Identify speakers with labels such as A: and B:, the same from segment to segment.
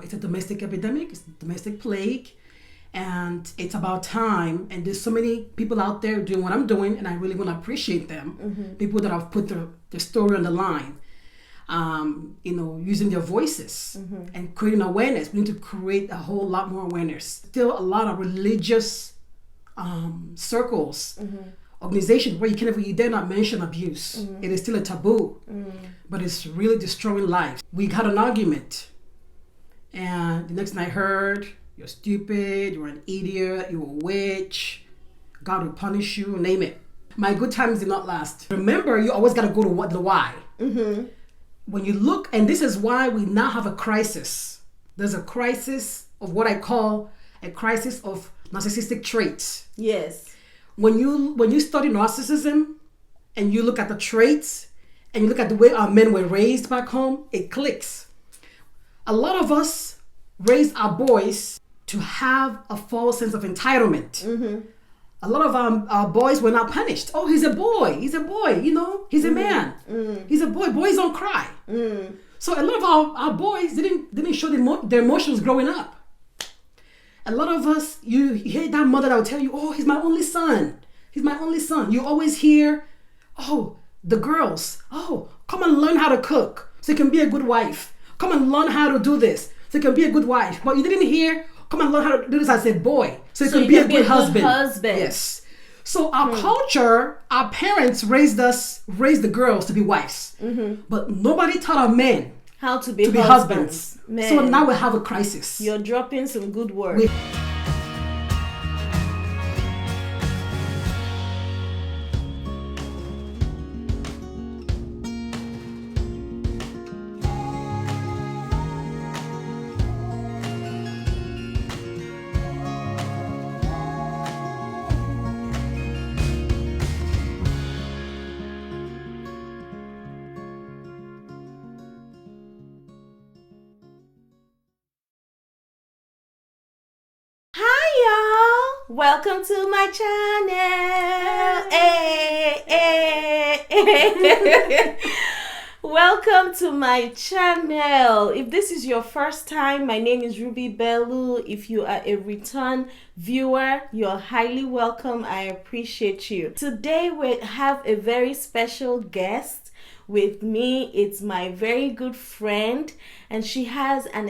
A: it's a domestic epidemic, it's a domestic plague, and it's about time. And there's so many people out there doing what I'm doing, and I really want to appreciate them. People that have put their story on the line, using their voices and creating awareness. We need to create a whole lot more awareness. Still a lot of religious circles, organizations where you dare not mention abuse. It is still a taboo, but it's really destroying lives. We had an argument, and the next thing I heard, you're stupid, you're an idiot, you're a witch, God will punish you, name it. My good times did not last. Remember, you always got to go to the why. When you look, and this is why we now have a crisis. There's a crisis of what I call a crisis of narcissistic traits.
B: Yes.
A: When you study narcissism and you look at the traits and you look at the way our men were raised back home, it clicks. A lot of us raised our boys to have a false sense of entitlement. A lot of our boys were not punished. Oh, he's a boy, he's a man, he's a boy, boys don't cry. So a lot of our boys didn't show their emotions growing up. A lot of us, you hear that mother that will tell you, oh, he's my only son. You always hear, oh, the girls, oh, come and learn how to cook so you can be a good wife. Come and learn how to do this so you can be a good wife. But you didn't hear, come and learn how to do this as a boy so you can be a good husband. Yes. So our culture, our parents raised the girls to be wives. But nobody taught our men
B: how to be
A: husbands. So now we have a crisis.
B: You're dropping some good words. Welcome to my channel. Hey. Welcome to my channel. If this is your first time, my name is Ruby Bellu. If you are a return viewer, you're highly welcome. I appreciate you. Today we have a very special guest with me. It's my very good friend, and she has an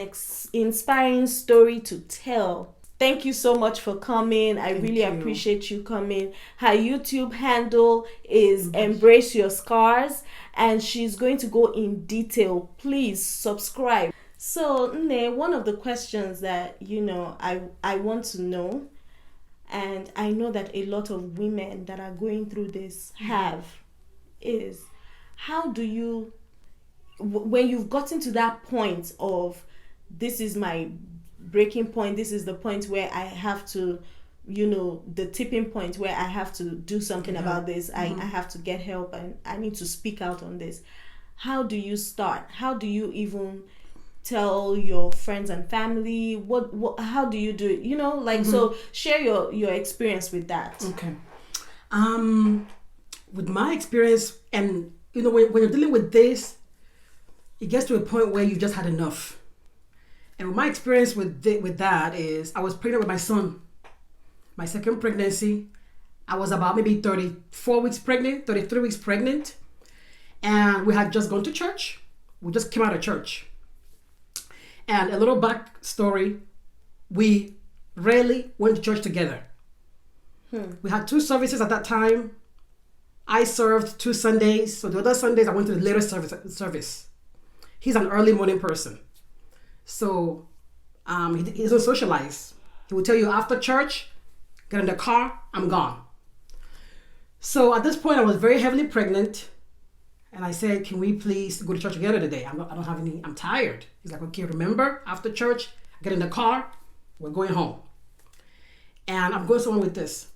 B: inspiring story to tell. Thank you so much for coming. I really appreciate you coming. Her YouTube handle is Embrace Your Scars, and she's going to go in detail. Please subscribe. So, Nne, one of the questions that, I want to know, and I know that a lot of women that are going through this have, is how do you, when you've gotten to that point of, this is my breaking point, this is the point where I have to, the tipping point where I have to do something about this, I have to get help and I need to speak out on this. How do you start? How do you even tell your friends and family? How do you do it? So share your experience with that.
A: Okay. With my experience, and when you're dealing with this, it gets to a point where you just had enough. And my experience with that is, I was pregnant with my son. My second pregnancy, I was about maybe 34 weeks pregnant, 33 weeks pregnant. And we had just gone to church. We just came out of church. And a little back story, we rarely went to church together. We had 2 services at that time. I served 2 Sundays. So the other Sundays, I went to the later service. He's an early morning person. So he doesn't socialize. He will tell you after church, get in the car, I'm gone. So at this point, I was very heavily pregnant. And I said, can we please go to church together today? I don't have any, I'm tired. He's like, okay, remember, after church, get in the car, we're going home. And I'm going somewhere with this.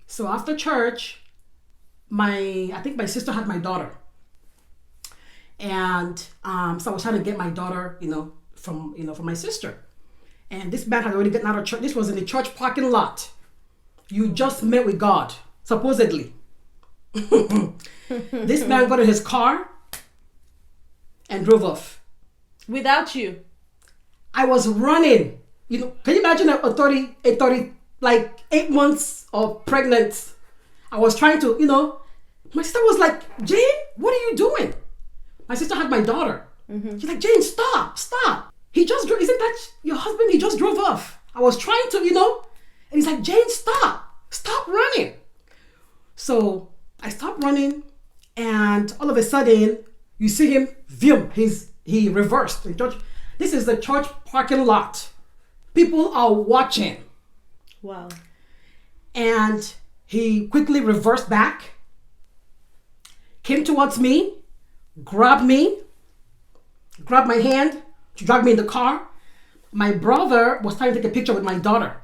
A: So after church, I think my sister had my daughter. And so I was trying to get my daughter, from my sister. And this man had already gotten out of church. This was in the church parking lot. You just met with God, supposedly. This man got in his car and drove off.
B: Without you?
A: I was running. Can you imagine like 8 months of pregnant? I was trying to, my sister was like, Jane, what are you doing? My sister had my daughter. She's like, Jane, stop. He just drove. Isn't that your husband? He just drove off. I was trying to, and he's like, Jane, stop running. So I stopped running, and all of a sudden, you see him, he reversed. This is the church parking lot. People are watching.
B: Wow.
A: And he quickly reversed back, came towards me, grabbed my hand to drag me in the car. My brother was trying to take a picture with my daughter.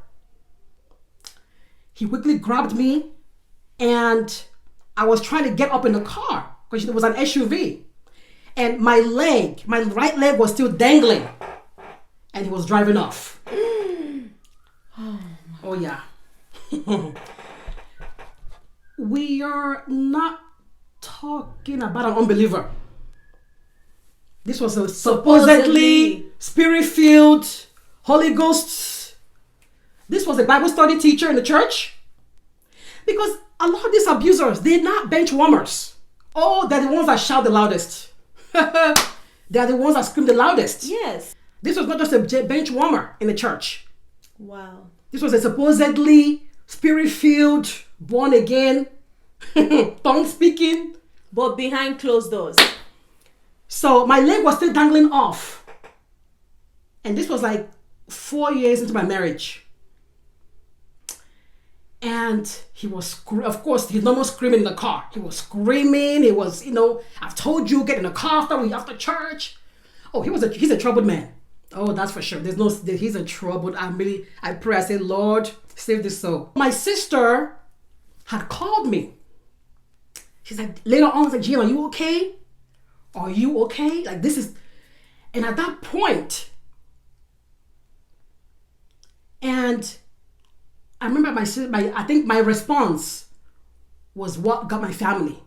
A: He quickly grabbed me, and I was trying to get up in the car because it was an SUV. And my right leg was still dangling, and he was driving off. Oh yeah. We are not talking about an unbeliever. This was a supposedly spirit-filled Holy Ghost. This was a Bible study teacher in the church. Because a lot of these abusers, they're not bench warmers. Oh, they're the ones that shout the loudest. They're the ones that scream the loudest.
B: Yes.
A: This was not just a bench warmer in the church.
B: Wow.
A: This was a supposedly spirit-filled, born-again, tongue-speaking.
B: But behind closed doors.
A: So my leg was still dangling off. And this was like 4 years into my marriage. And he was, of course, he's normal screaming in the car. He was screaming. He was, I've told you, get in the car after church. Oh, he's a troubled man. Oh, that's for sure. He's a troubled. I pray, I say, Lord, save this soul. My sister had called me. She's like, later on, I was like, Jane, are you okay? Are you okay? Like and at that point, and I remember I think my response was what got my family.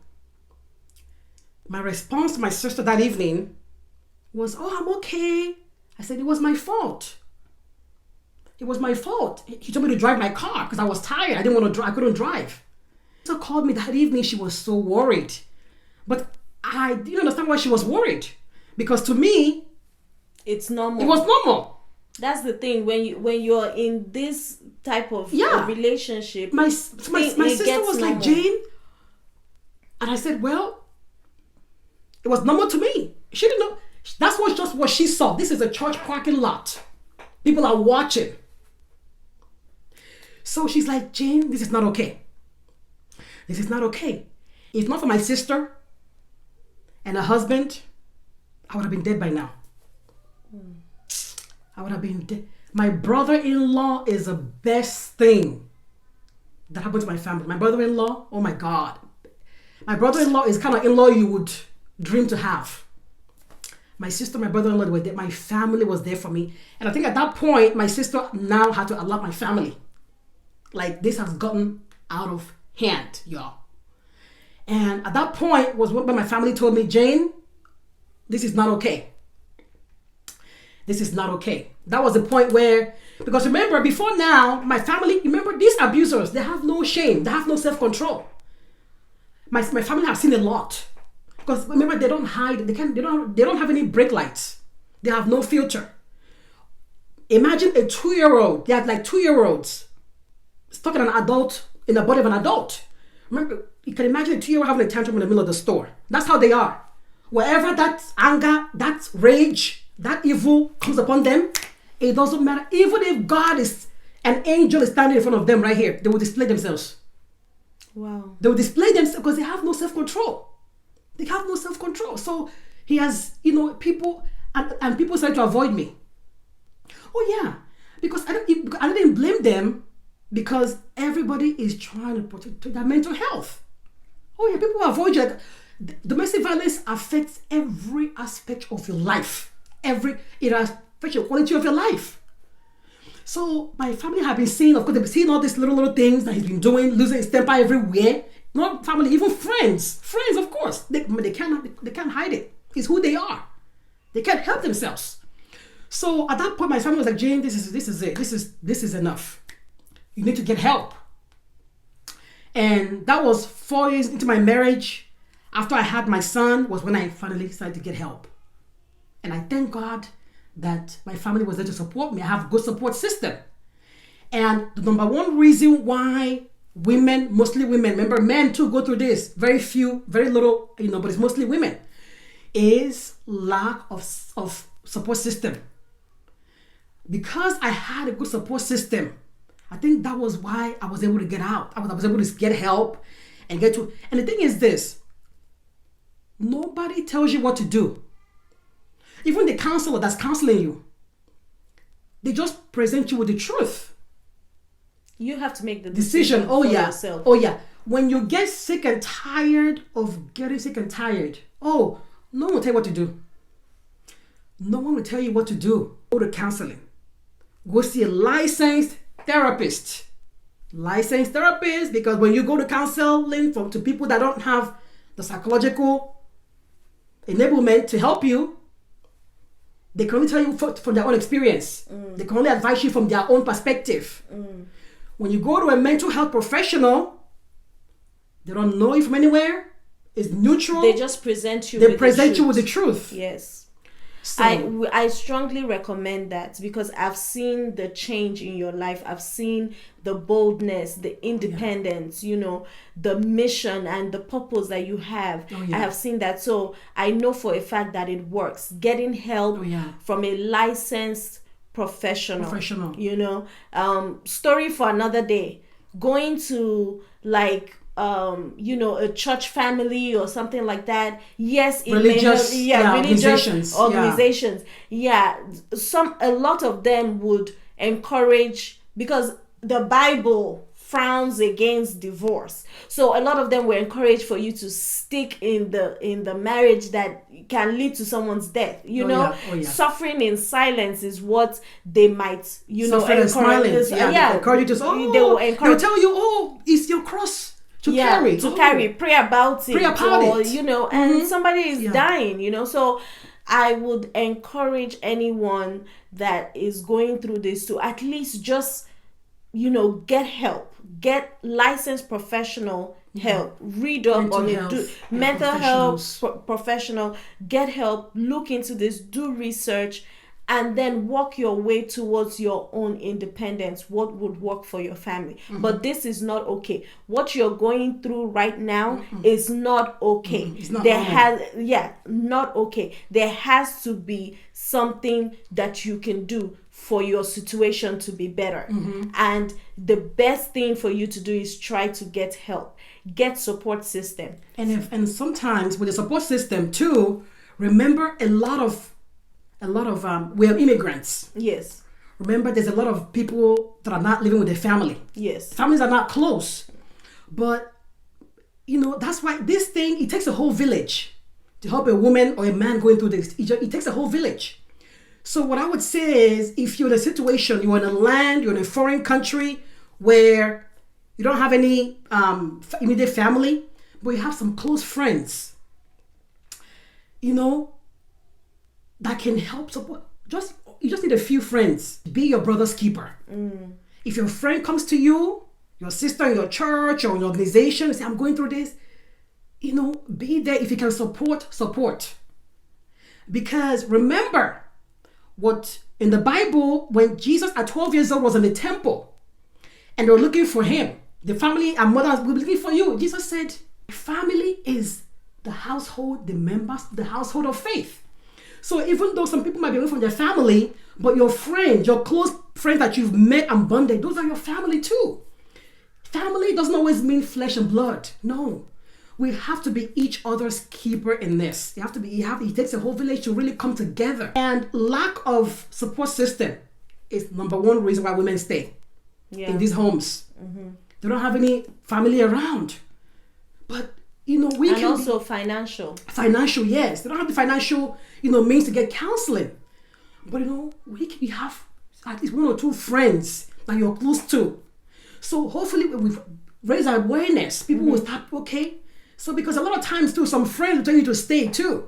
A: My response to my sister that evening was, oh, I'm okay. I said, it was my fault. It was my fault. He told me to drive my car because I was tired. I didn't want to drive. I couldn't drive. So called me that evening. She was so worried. But I didn't understand why she was worried. Because to me,
B: it's normal.
A: It was normal.
B: That's the thing. When you're in this type of relationship,
A: my sister was normal. Like, Jane, and I said, well, it was normal to me. She didn't know. That's just what she saw. This is a church parking lot. People are watching. So she's like, Jane, this is not okay. This is not okay. If not for my sister and her husband, I would have been dead by now. I would have been dead. My brother-in-law is the best thing that happened to my family. My brother-in-law, oh my God. My brother-in-law is kind of in-law you would dream to have. My sister, my brother-in-law were there. My family was there for me. And I think at that point, my sister now had to allow my family. Like, this has gotten out of hand, y'all. And at that point was when my family told me, Jane, this is not okay. This is not okay. That was the point where, because remember, before now, my family, remember, these abusers, they have no shame. They have no self-control. My family have seen a lot. Because remember, they don't hide. They don't have any brake lights. They have no filter. Imagine a 2-year-old. They had like 2-year-olds stuck in an adult, in the body of an adult. Remember, you can imagine a 2-year-old having a tantrum in the middle of the store. That's how they are. Wherever that anger, that rage, that evil comes upon them, it doesn't matter. Even if God is, an angel is standing in front of them right here, they will display themselves.
B: Wow.
A: They will display themselves because they have no self-control. They have no self-control. So he has, people, and people started to avoid me. Oh yeah, because I didn't blame them, because everybody is trying to protect their mental health. Oh yeah, people avoid you. Like, domestic violence affects every aspect of your life. It affects your quality of your life. So my family have been seeing, of course, they've been seeing all these little things that he's been doing, losing his temper everywhere. Not family, even friends. Friends, of course. They can't hide it. It's who they are. They can't help themselves. So at that point, my family was like, Jane, this is it. This is enough. You need to get help. And that was 4 years into my marriage. After I had my son was when I finally started to get help. And I thank God that my family was there to support me. I have a good support system. And the number one reason why women, mostly women, remember men too go through this, very few, very little, but it's mostly women, is lack of support system. Because I had a good support system, I think that was why I was able to get out. I was able to get help and get to, and the thing is this, nobody tells you what to do. Even the counselor that's counseling you, they just present you with the truth.
B: You have to make the
A: decision.
B: for yourself.
A: Oh yeah. When you get sick and tired of getting sick and tired, no one will tell you what to do. No one will tell you what to do. Go to counseling. Go see a licensed therapist. Licensed therapist, because when you go to counseling to people that don't have the psychological enablement to help you, they can only tell you from their own experience. They can only advise you from their own perspective. When you go to a mental health professional, they don't know you from anywhere. It's neutral.
B: They just present you.
A: They present you with the truth.
B: Yes.
A: So,
B: I strongly recommend that, because I've seen the change in your life. I've seen the boldness, the independence, the mission and the purpose that you have. I have seen that. So I know for a fact that it works. Getting help from a licensed professional. Story for another day. Going to a church family or something like that. Yes, it
A: religious
B: organizations. A lot of them would encourage, because the Bible frowns against divorce. So a lot of them were encouraged for you to stick in the marriage that can lead to someone's death. Suffering in silence is what they might, encourage.
A: They encourage you to. They'll tell you, it's your cross to carry.
B: Pray about it. And somebody is dying. So I would encourage anyone that is going through this to at least just get help, get licensed professional help, read up on it, mental health professional, get help, look into this, do research, and then walk your way towards your own independence, what would work for your family. But this is not okay. What you're going through right now is not okay.
A: It's not
B: not okay. There has to be something that you can do for your situation to be better. And the best thing for you to do is try to get help, get support system.
A: And sometimes with the support system too, remember a lot of we are immigrants.
B: Yes.
A: Remember, there's a lot of people that are not living with their family.
B: Yes.
A: Families are not close. But that's why this thing, it takes a whole village to help a woman or a man going through this. It takes a whole village. So what I would say is, if you're in a situation, you're in a land, you're in a foreign country where you don't have any immediate family, but you have some close friends, that can help support. You just need a few friends. Be your brother's keeper. If your friend comes to you, your sister in your church or in your organization, say, I'm going through this, be there. If you can support. Because remember, what in the Bible, when Jesus at 12 years old was in the temple and they were looking for him, the family and mother were looking for you. Jesus said, family is the household, the members, the household of faith. So even though some people might be away from their family, but your friends, your close friends that you've met and bonded, those are your family too. Family doesn't always mean flesh and blood. No. We have to be each other's keeper in this. It takes a whole village to really come together. And lack of support system is number one reason why women stay in these homes. They don't have any family around. But
B: financial.
A: Financial, yes. They don't have the financial, means to get counseling. But we have at least one or two friends that you're close to. So hopefully we've raised our awareness. People will start, So because a lot of times too, some friends will tell you to stay too.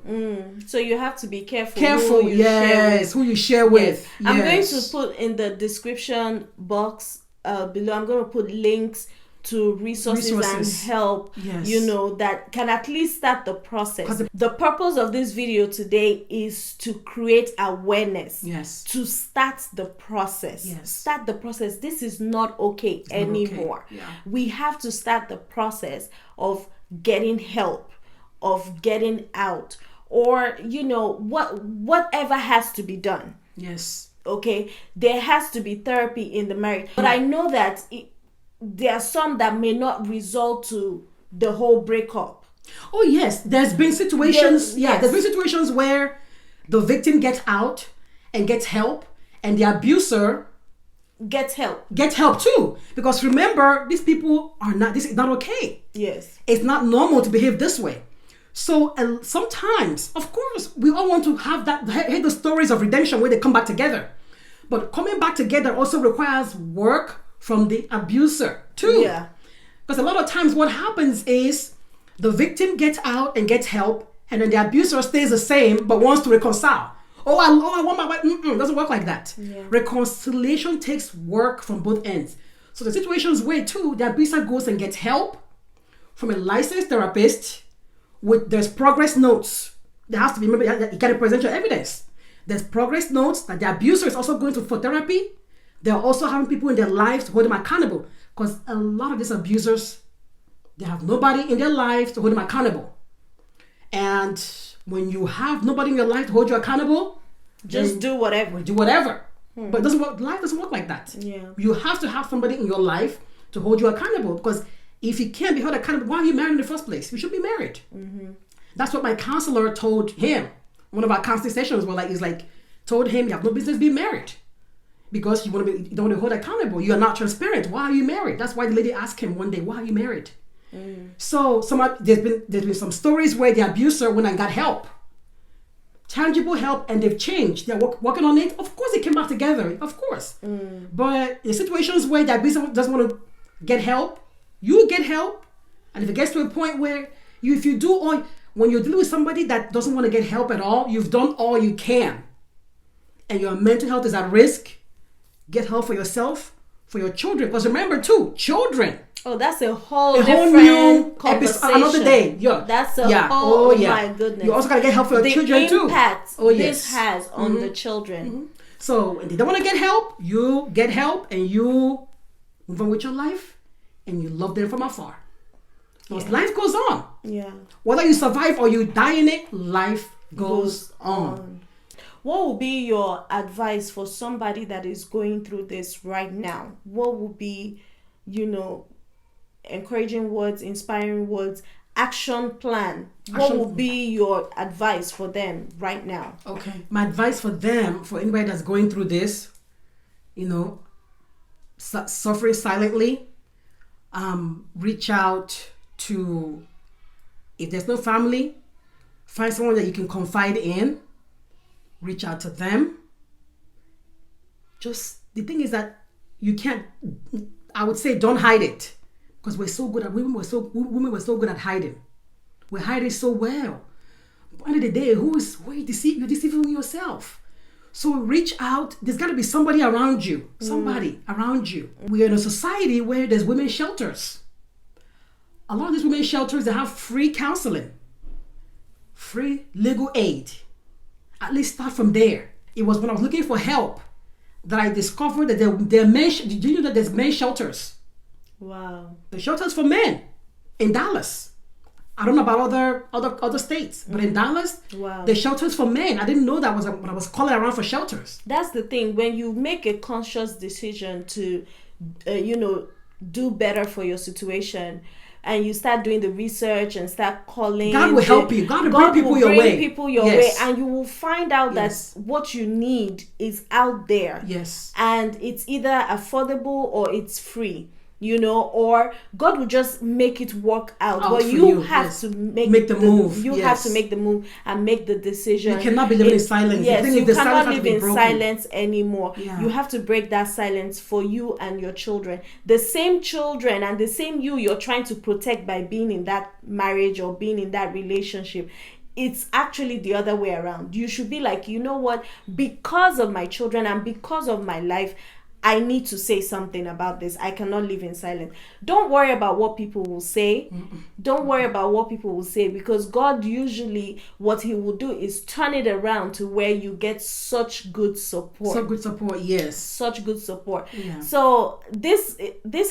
B: So you have to be careful.
A: Careful, yes, who you share with.
B: Yes. I'm going to put in the description box below. I'm going to put links to resources and help, that can at least start the process. The purpose of this video today is to create awareness.
A: Yes.
B: To start the process.
A: Yes.
B: Start the process. This is not okay anymore.
A: Okay. Yeah.
B: We have to start the process of getting help, of getting out, or whatever has to be done.
A: Yes.
B: Okay. There has to be therapy in the marriage. But I know that there are some that may not result to the whole breakup.
A: Oh yes, there's been situations. There's been situations where the victim gets out and gets help, and the abuser
B: gets help.
A: Gets help too, because remember, these people are not. This is not okay.
B: Yes,
A: it's not normal to behave this way. So sometimes, of course, we all want to have that. Hear the stories of redemption where they come back together, but coming back together also requires work from the abuser too.
B: Yeah.
A: Because a lot of times what happens is the victim gets out and gets help, and then the abuser stays the same but wants to reconcile. I want my wife. It doesn't work like that.
B: Yeah.
A: Reconciliation takes work from both ends. So the situations where too the abuser goes and gets help from a licensed therapist there's progress notes. There has to be, remember, you got to present your evidence. There's progress notes that the abuser is also going to for therapy. They're also having people in their lives to hold them accountable, because a lot of these abusers, they have nobody in their lives to hold them accountable. And when you have nobody in your life to hold you accountable,
B: just do whatever.
A: But it doesn't work. Life doesn't work like that.
B: Yeah.
A: You have to have somebody in your life to hold you accountable, because if you can't be held accountable, why are you married in the first place? You should be married. That's what my counselor told him. One of our counseling sessions told him, you have no business being married. Because you don't want to hold accountable. You are not transparent. Why are you married? That's why the lady asked him one day, why are you married? So there's been some stories where the abuser went and got help. Tangible help, and they've changed. They're working on it. Of course they came back together. Of course. But in situations where the abuser doesn't want to get help, you get help. And if it gets to a point where when you're dealing with somebody that doesn't want to get help at all, you've done all you can, and your mental health is at risk, get help for yourself, for your children. Because remember too, children.
B: Oh, that's a whole new conversation.
A: Another day. Yeah.
B: That's a whole, my goodness.
A: You also got to get help for your children too.
B: The impact this has on the children.
A: So when they don't want to get help, you get help and you move on with your life and you love them from afar. Because life goes on.
B: Yeah.
A: Whether you survive or you die in it, life goes on.
B: What would be your advice for somebody that is going through this right now? What would be, encouraging words, inspiring words, action plan? What would be your advice for them right now?
A: Okay. My advice for them, for anybody that's going through this, suffering silently, reach out to, if there's no family, find someone that you can confide in. Reach out to them. Just the thing is that you can't. I would say don't hide it, because we're so good at women were so good at hiding. We're hiding so well. At the end of the day, you're deceiving yourself. So reach out. There's got to be somebody around you. We are in a society where there's women's shelters. A lot of these women's shelters, they have free counseling, free legal aid. At least start from there. It was when I was looking for help that I discovered that there are men. Did you know that there's men's shelters?
B: Wow.
A: The shelters for men in Dallas. I don't know about other states, but in Dallas, the shelters for men. I didn't know that when I was calling around for shelters.
B: That's the thing. When you make a conscious decision to, do better for your situation, and you start doing the research and start calling,
A: God will help you. God will bring people your way.
B: And you will find out that what you need is out there.
A: Yes.
B: And it's either affordable or it's free. or God will just make it work out. But
A: for
B: you have to
A: make the move.
B: You have to make the move and make the decision.
A: You cannot be living in silence.
B: Yes, you cannot live in
A: broken.
B: silence anymore.
A: Yeah.
B: You have to break that silence for you and your children. The same children and the same you're trying to protect by being in that marriage or being in that relationship. It's actually the other way around. You should be like, you know what? Because of my children and because of my life, I need to say something about this. I cannot live in silence. Don't worry about what people will say. Don't worry about what people will say, because God usually, what he will do is turn it around to where you get such good support.
A: Such good support, yes.
B: Such good support.
A: Yeah.
B: So this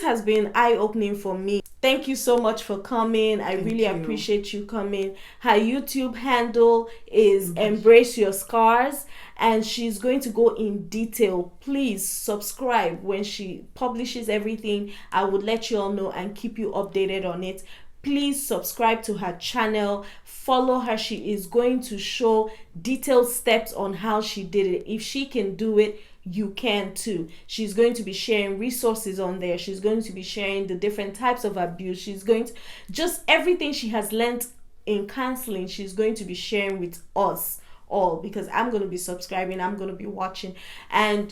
B: has been eye-opening for me. Thank you so much for coming. I really appreciate you coming. Her YouTube handle is Embrace Your Scars, and she's going to go in detail. Please subscribe. When she publishes everything, I would let you all know and keep you updated on it. Please subscribe to her channel. Follow her. She is going to show detailed steps on how she did it. If she can do it, you can too. She's going to be sharing resources on there. She's going to be sharing the different types of abuse. She's going to just everything she has learned in counseling, she's going to be sharing with us all, because I'm going to be subscribing, I'm going to be watching, and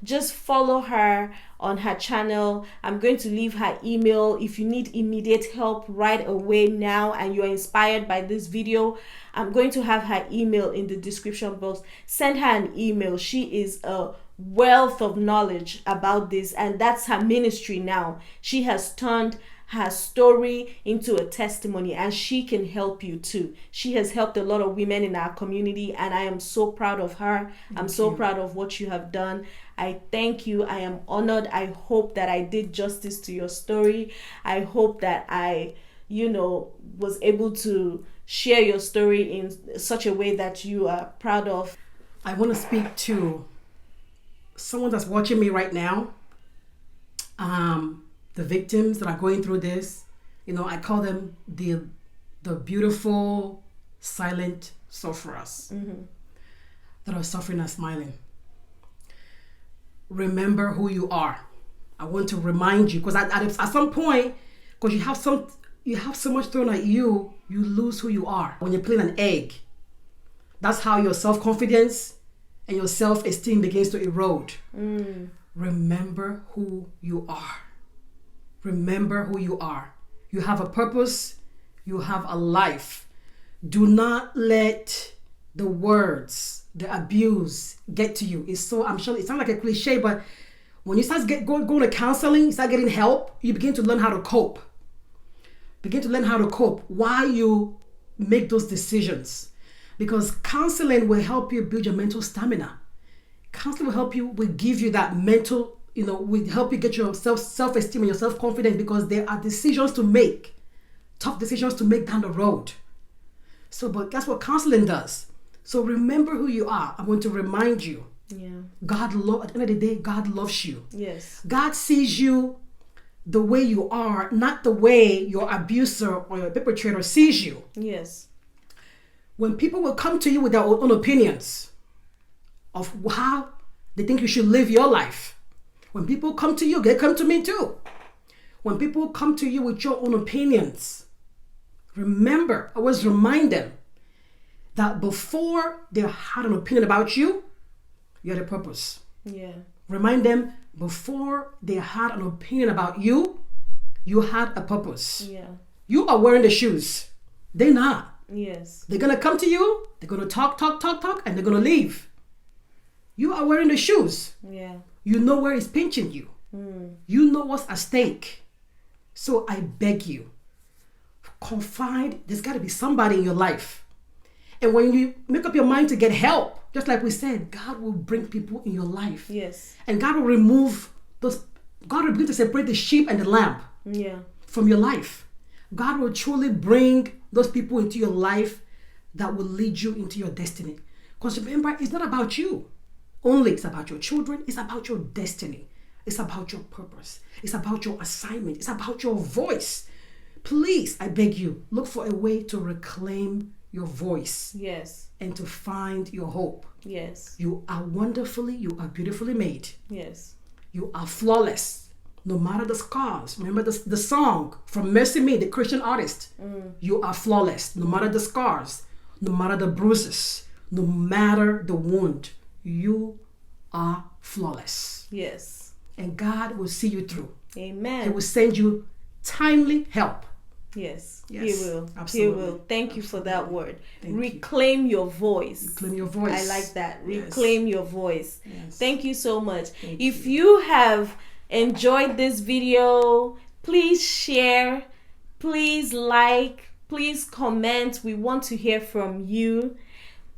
B: just follow her on her channel. I'm going to leave her email if you need immediate help right away now and you're inspired by this video. I'm going to have her email in the description box. Send her an email. She is a wealth of knowledge about this, and that's her ministry now. She has turned her story into a testimony, and she can help you too. She has helped a lot of women in our community, and I am so proud of her. I'm so proud of what you have done. I thank you. I am honored. I hope that I did justice to your story. I hope that I was able to share your story in such a way that you are proud of.
A: I want to speak to someone that's watching me right now. The victims that are going through this, I call them the beautiful, silent sufferers that are suffering and smiling. Remember who you are. I want to remind you, because at some point, because you have so much thrown at you, you lose who you are. When you're playing an egg, that's how your self-confidence and your self-esteem begins to erode. Remember who you are. Remember who you are. You have a purpose. You have a life. Do not let the words, the abuse get to you. I'm sure it sounds like a cliche, but when you start going to counseling, you start getting help, you begin to learn how to cope. Begin to learn how to cope while you make those decisions. Because counseling will help you build your mental stamina. Counseling will give you that mental, will help you get your self-esteem and your self-confidence, because there are decisions to make, tough decisions to make down the road. But that's what counseling does. So remember who you are. I want to remind you.
B: Yeah.
A: At the end of the day, God loves you.
B: Yes.
A: God sees you the way you are, not the way your abuser or your perpetrator sees you.
B: Yes.
A: When people will come to you with their own opinions of how they think you should live your life, when people come to you, they come to me too. When people come to you with your own opinions, remember, always remind them that before they had an opinion about you, you had a purpose.
B: Yeah.
A: Remind them, before they had an opinion about you, you had a purpose.
B: Yeah.
A: You are wearing the shoes. They're not.
B: Yes.
A: They're going to come to you, they're going to talk, and they're going to leave. You are wearing the shoes.
B: Yeah.
A: You know where it's pinching you. You know what's at stake. So I beg you, confide. There's got to be somebody in your life. And when you make up your mind to get help, just like we said, God will bring people in your life.
B: Yes.
A: And God will remove those, God will begin to separate the sheep and the lamb from your life. God will truly bring those people into your life that will lead you into your destiny. Because remember, it's not about you only. It's about your children. It's about your destiny. It's about your purpose. It's about your assignment. It's about your voice. Please, I beg you, look for a way to reclaim your voice.
B: Yes.
A: And to find your hope.
B: Yes.
A: You are wonderfully, you are beautifully made.
B: Yes.
A: You are flawless. No matter the scars. Remember the song from Mercy Me, the Christian artist. You are flawless. No matter the scars, no matter the bruises, no matter the wound, you are flawless.
B: Yes.
A: And God will see you through.
B: Amen.
A: He will send you timely help.
B: Yes,
A: Yes,
B: He will.
A: absolutely.
B: He will. Thank you for that word.
A: Thank you.
B: Reclaim your voice.
A: Reclaim your voice.
B: I like that.
A: Yes.
B: Reclaim your voice.
A: Yes.
B: Thank you so much.
A: Thank
B: If you have enjoyed this video, please share, please like, please comment. We want to hear from you.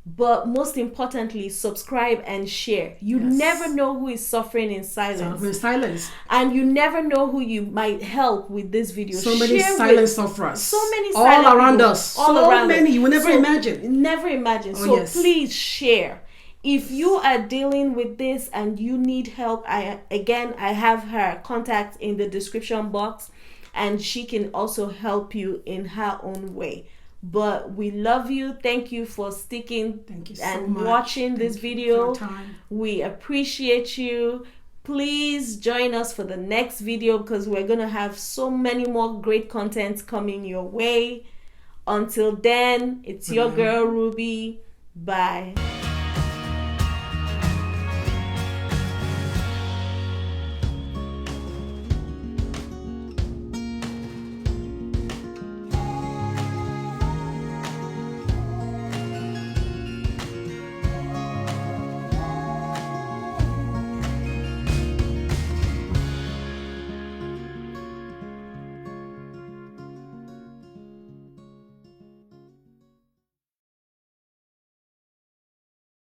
B: But most importantly, subscribe and share. You
A: Yes.
B: never know who is suffering in silence.
A: In silence.
B: And you never know who you might help with this video.
A: So many
B: Share
A: silent
B: with
A: sufferers.
B: so many
A: all
B: silent
A: around
B: people,
A: us.
B: all
A: so
B: around
A: many.
B: us.
A: You will never
B: So,
A: imagine.
B: Never imagine.
A: Oh,
B: So
A: yes.
B: please share. If you are dealing with this and you need help, I have her contact in the description box, and she can also help you in her own way. But we love you. Thank you for sticking
A: Thank you so
B: and
A: much.
B: watching this
A: Thank you
B: video.
A: for your time.
B: We appreciate you. Please join us for the next video, because we're going to have so many more great content coming your way. Until then, it's your girl Ruby. Bye.